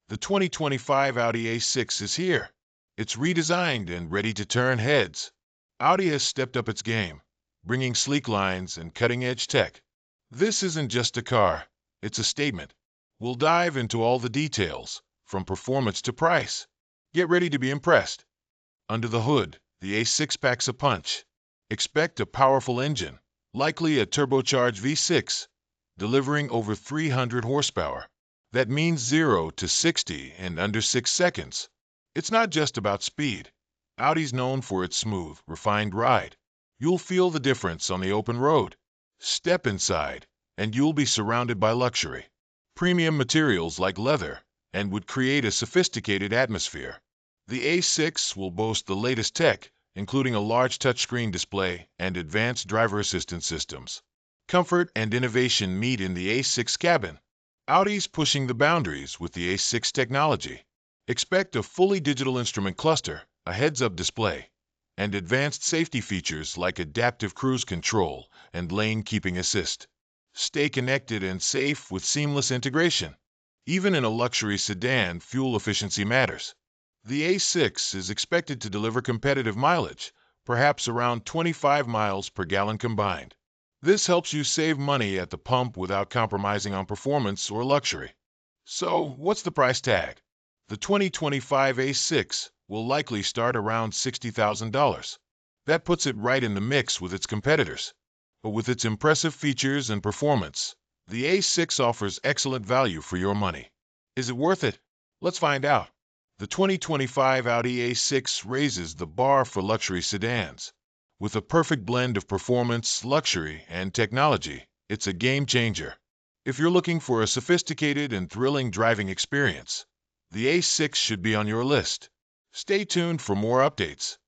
The 2025 Audi A6 is here. It's redesigned and ready to turn heads. Audi has stepped up its game, bringing sleek lines and cutting-edge tech. This isn't just a car, it's a statement. We'll dive into all the details, from performance to price. Get ready to be impressed. Under the hood, the A6 packs a punch. Expect a powerful engine, likely a turbocharged V6, delivering over 300 horsepower. That means 0 to 60 in under 6 seconds. It's not just about speed. Audi's known for its smooth, refined ride. You'll feel the difference on the open road. Step inside, and you'll be surrounded by luxury. Premium materials like leather, and would create a sophisticated atmosphere. The A6 will boast the latest tech, including a large touchscreen display and advanced driver assistance systems. Comfort and innovation meet in the A6 cabin. Audi's pushing the boundaries with the A6 technology. Expect a fully digital instrument cluster, a heads-up display, and advanced safety features like adaptive cruise control and lane keeping assist. Stay connected and safe with seamless integration. Even in a luxury sedan, fuel efficiency matters. The A6 is expected to deliver competitive mileage, perhaps around 25 miles per gallon combined. This helps you save money at the pump without compromising on performance or luxury. So, what's the price tag? The 2025 A6 will likely start around $60,000. That puts it right in the mix with its competitors. But with its impressive features and performance, the A6 offers excellent value for your money. Is it worth it? Let's find out. The 2025 Audi A6 raises the bar for luxury sedans. With a perfect blend of performance, luxury, and technology, it's a game changer. If you're looking for a sophisticated and thrilling driving experience, the A6 should be on your list. Stay tuned for more updates.